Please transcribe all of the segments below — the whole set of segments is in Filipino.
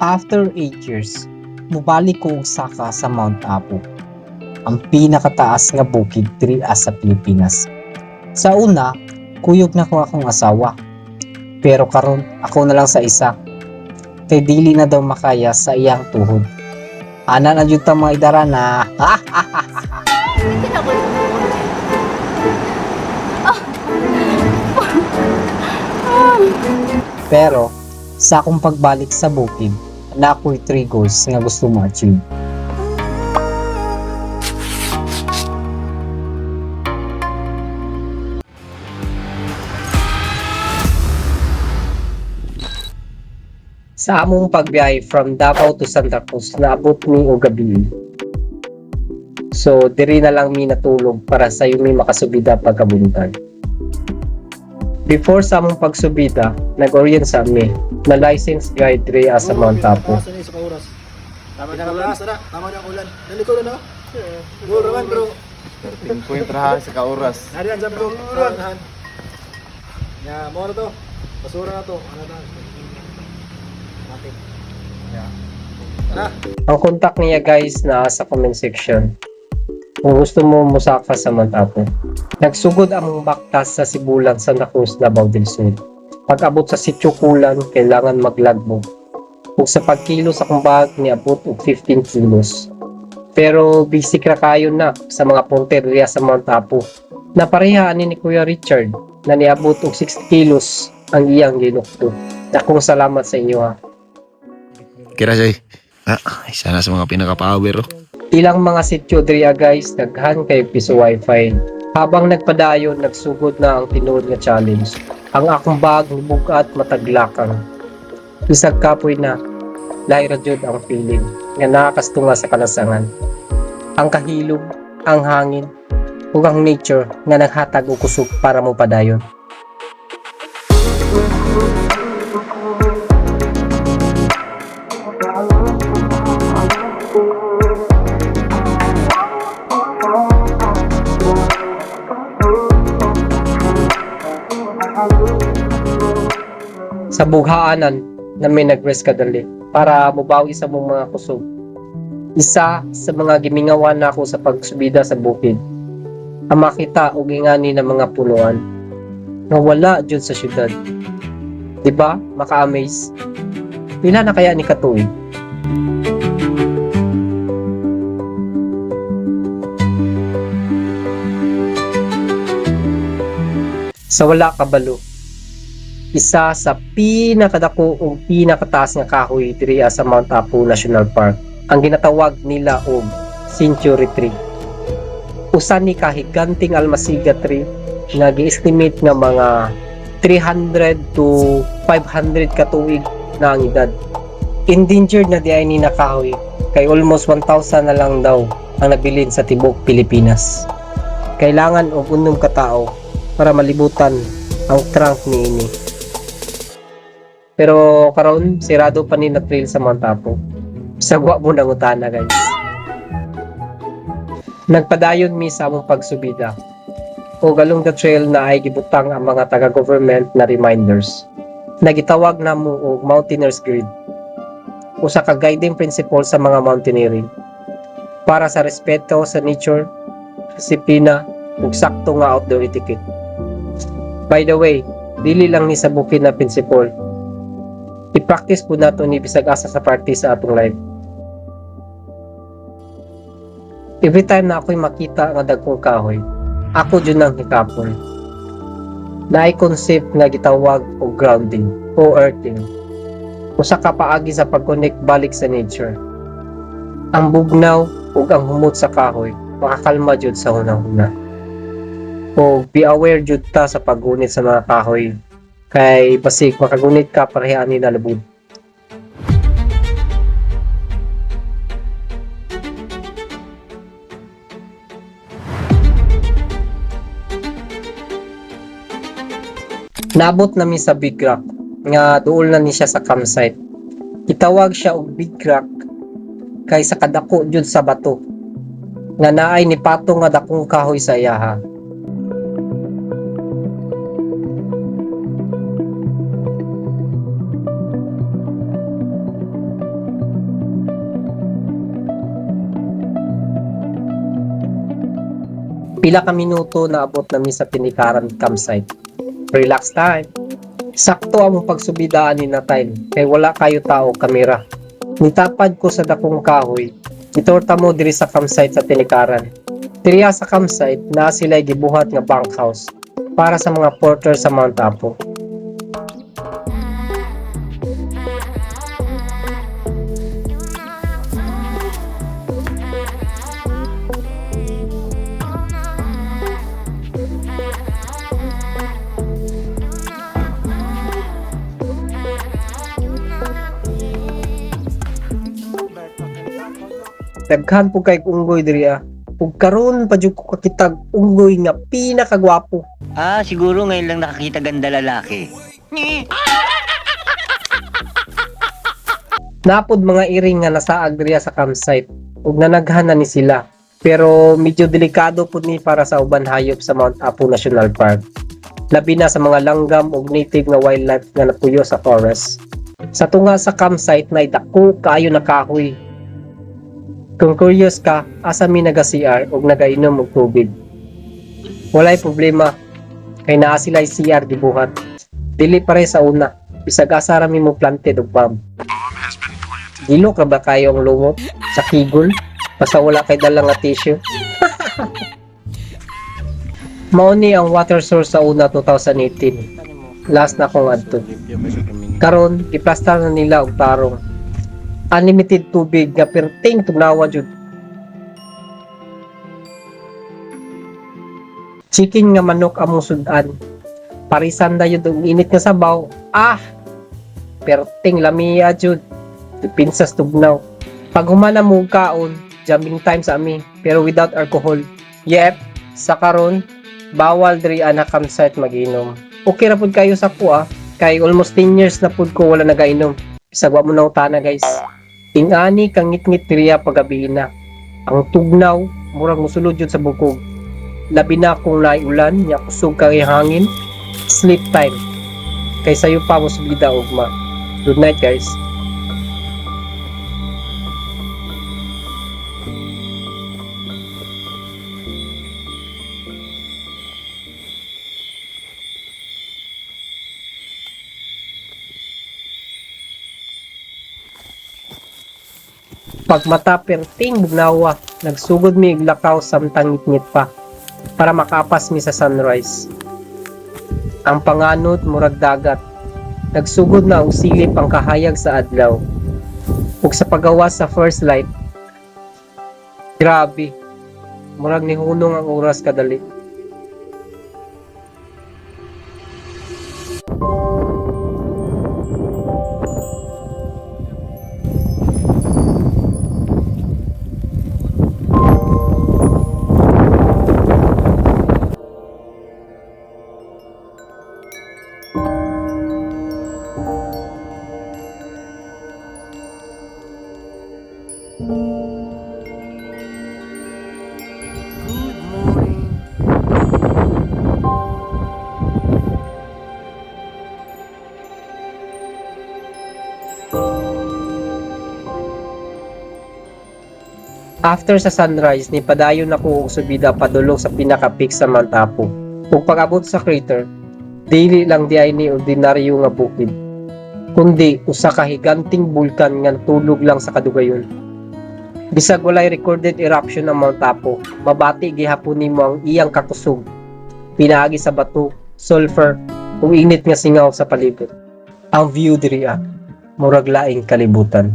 After 8 years, mubalik ko og saka sa Mount Apo, ang pinakataas nga bukid diri sa Pilipinas. Sa una, kuyog na ko akong asawa. Pero karon ako na lang sa isa. Kay dili na daw makaya sa iyang tuhod. Ana na jud ta mga idara na. Pero sa akong pagbalik sa bukid, na ako'y 3 goals nga gusto ma-achieve. Sa among pagbiyahe from Davao to Santa Cruz, naabot mi og gabi. So, diri na lang mi natulog para sa mi makasubida pagkabuntag. Before sa among pagsubida, nag-orient sa mi na license guide diri sa Mount Apo. Tama na oras, tama na ulan. Naliko na no? Goal raman bro. 13 point raha sa kauras. Harian jam bro. Ulan. Ya, mo na to. Basura na to. Ano na? Bakit? Ya. Na. Ang contact niya guys na sa comment section. Kung gusto mo musaka sa Mount Apo. Nagsugod among baktas sa Sibulan, Santa Cruz, Davao del Sur. Pag-abot sa Sitio Kulan, kailangan maglagbo. Kung sa pagkilo sa kumbag, niabot og 15 kilos. Pero basic ra kayo na sa mga punteriya sa Mount Apo. Naparehaan ni Kuya Richard na niabot og 60 kilos ang iyang ginukto. Akong salamat sa inyo ha. Kira Jay. Isa na sa mga pinaka-power. Ilang mga sityo diriya guys, daghan kay piso wifi. Habang nagpadayon, nagsugod na ang tinuod nga challenge. Ang akong bag bugat mataglakang. Bisag kapoy na, lahi ra jud ang feeling nga nakakastunga sa kalasangan. Ang kahilom, ang hangin, ug ang nature nga naghatag og kusog para mo padayon. Sa bughaanan na may nag-rest kadali para mubawi sa mong mga kusog. Isa sa mga gimingawan na ako sa pagsubida sa bukid, ang makita og ingani ng mga punuan na wala jud sa syudad. Diba? Maka-amaze. Pila na kaya ni katuig? Sa wala kabalo, isa sa pinakadako o pinakataas nga kahoy diri sa Mount Apo National Park, ang ginatawag nila og Century Tree. Usa ni kahiganting almasiga tree nga gi-estimate nga mga 300 to 500 katuig na ang edad. Endangered na diay ni na kahoy kay almost 1,000 na lang daw ang nabilin sa tibok Pilipinas. Kailangan og unom ka tao para malibutan ang trunk niini. Pero karon sirado pa ni na trail sa Mount Apo. Sagwa mo nang utana guys. Nagpadayon mi sa among pagsubida. O galong the trail na ay gibutang ang mga taga-government na reminders. Nagitawag na mo og Mountaineers Grid. Usa ka guiding principle sa mga mountaineering para sa respeto sa nature, disiplina, ug sakto nga outdoor etiquette. By the way, dili lang ni sa bukid na principle. I-practice po nato ni bisag asa sa party sa atong life. Every time na ako'y makita nga dagkong kahoy, ako dyan ang hikapon. Naay concept nga gitawag o grounding o earthing. Usa ka paagi sa pag-connect balik sa nature. Ang bugnaw ug ang humot sa kahoy makakalma jud sa hunahuna. O be aware jud ta sa paggunit sa mga kahoy. Kay basig makagunit ka parehaan ni nalubod. Naabot nami sa Big Rock nga duol na ni siya sa campsite. Itawag siya og Big Rock kay sa kadako jud sa bato nga naay ni patong nga dakong kahoy sa iyaha. Pila ka minuto na abot namin sa tinikaran campsite. Relax time. Sakto ang pagsubidaan ni na time kay wala kayo tao kamera. Nitapad ko sa dakong kahoy. Itorta mo diri sa campsite sa tinikaran. Diriya sa campsite na sila gibuhat nga bunkhouse para sa mga porter sa Mount Apo. Daghan po kay unggoy diri ug karon pa jud ko kakitag unggoy nga pinakagwapo. Siguro ngayon lang nakakita ganda lalaki. Napod mga iring nga nasaag diri sa campsite ug nanaghan na ni sila. Pero medyo delikado pud ni para sa uban hayop sa Mount Apo National Park. Labi na sa mga langgam ug native nga wildlife nga napuyo sa forest. Sa tunga sa campsite na dako kaayo na kahoy. Kung curious ka, asa mi naga-CR ug nagainom og tubig. Walay problema, kay naa sila'y CR gibuhat. Dili pare sa una, bisag asa ra mi mo planted og bomb. Dilo ka ba kayo ang lumot sa kigol? Basta wala kay dalang nga tissue. Mao ni ang water source sa una 2018. Last na kong adto. Karon, iplastar na nila og tarong. Unlimited tubig nga perting tugnawa jud. Chicken nga manok among sudan. Parisan da yun ang init nga sabaw. Perting lamiya jud. Pinsas tugnaw. Pag humana mo kaon, jumping time sa ami, pero without alcohol. Yep, sa karon, bawal diri ana campsite mag-inom. Okay ra pud kayo sa ko kay almost 10 years na pud ko wala nagainom. Bisag wa mo na utana guys. Ingani kang ngit-ngit diriya pagabi na. Ang tugnaw, murag musulod yun sa bukog. Labi na kung naiulan, nya kusog kay hangin. Sleep time. Kay sayo pa mo subida ugma. Good night guys. Pagmata perting bugnawa, nagsugod mi iglakaw samtang ngit pa para makapas mi sa sunrise. Ang panganod murag dagat. Nagsugod na og silip ang kahayag sa adlaw. Ug sa pagawas sa first light, grabe. Murag ni hunong ang oras kadali. After sa sunrise, nipadayon ako og subida padulong sa pinaka-peak sa Mount Apo. Ug pag-abot sa crater, dili lang di ay ni ordinaryo nga bukid, kundi usa ka higanting bulkan nga natulog lang sa kadugayon. Bisag walay recorded eruption ang Mount Apo, mabati gihapon nimo ang iyang kakusog. Pinaagi sa bato, sulfur, ug init nga singaw sa palibot. Ang view diri murag laing kalibutan.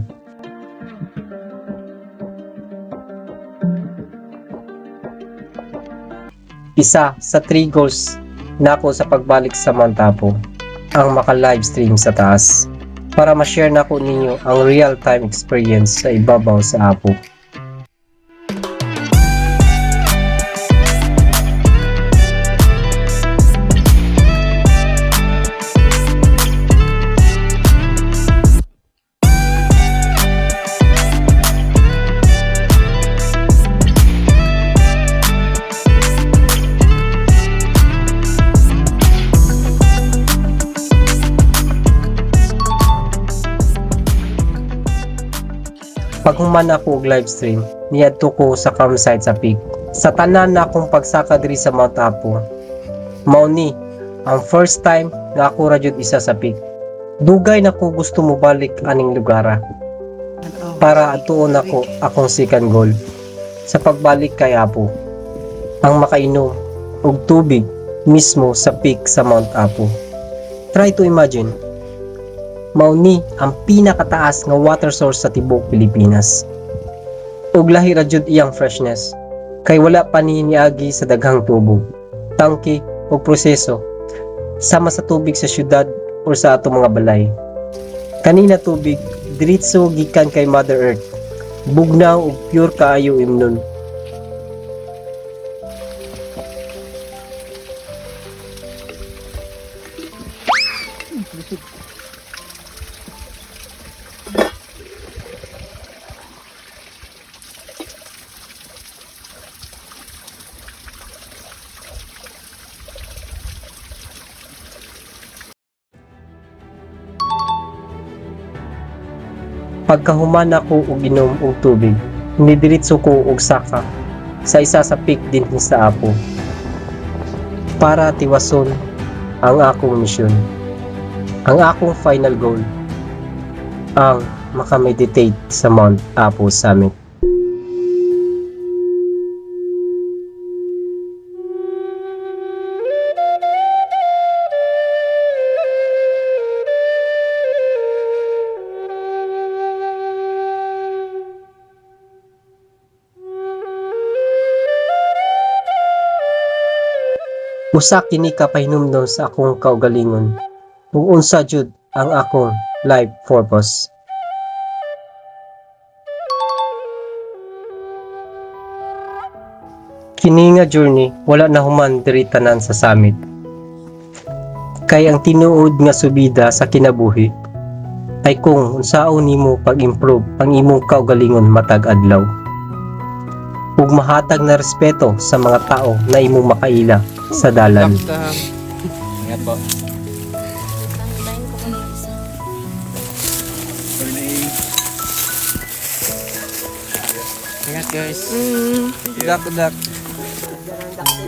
Isa sa 3 goals nako sa pagbalik sa Mount Apo ang maka-livestream sa taas para ma-share nako ninyo ang real-time experience sa ibabaw sa Apo. Pag human ako og livestream, niadto ko sa campsite sa peak. Sa tanan na akong pagsaka diri sa Mount Apo, mao ni ang first time nga ako ra jud isa sa peak. Dugay na ko gusto mo balik aning lugara para atuon ako akong second goal sa pagbalik kay Apo, ang makainom og tubig mismo sa peak sa Mount Apo. Try to imagine, mao ni ang pinakataas nga water source sa tibuok Pilipinas. Ug lahi ra jud iyang freshness, kay wala pa ni niagi sa daghang tubo, tangke o proseso sama sa tubig sa syudad o sa atong mga balay. Kanina tubig diretso gikan kay Mother Earth, bugnaw ug pure kaayo imnon. Pagkahuman ako og inom og tubig, nidiritso ko og saka sa isa sa peak din sa Apo para tiwason ang akong misyon. Ang akong final goal, ang makameditate sa Mount Apo Summit. Usa kini ka pahinumdom sa akong kaugalingon ug unsa jud ang akong life purpose. Kini nga journey wala na human diri tanan sa summit. Kay ang tinuod nga subida sa kinabuhi ay kung unsaon nimo pag-improve ang imong kaugalingon matag adlaw. Ug mahatag na respeto sa mga tao na imong makaila sa dalan. Ingat po. Ingat guys. Dak.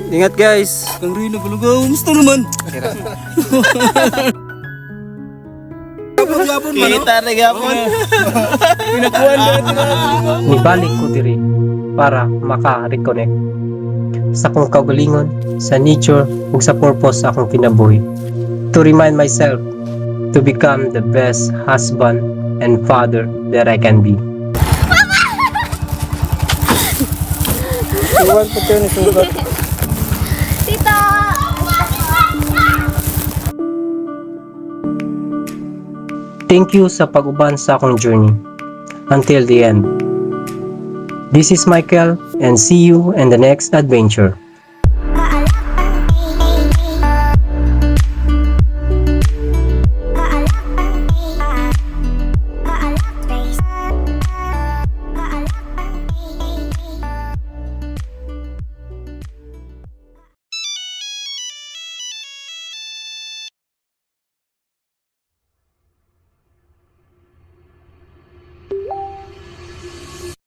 Ingat guys. Kang Rino Bulugaw, musta naman? Kita na gapon. Pinakuan na. Nibalik ko diri para maka-reconnect sa akong kaugalingon, sa nature ug sa purpose sa akong kinabuhi. To remind myself to become the best husband and father that I can be. Tita! Thank you sa pag-uban sa akong journey until the end. This is Michael and see you in the next adventure.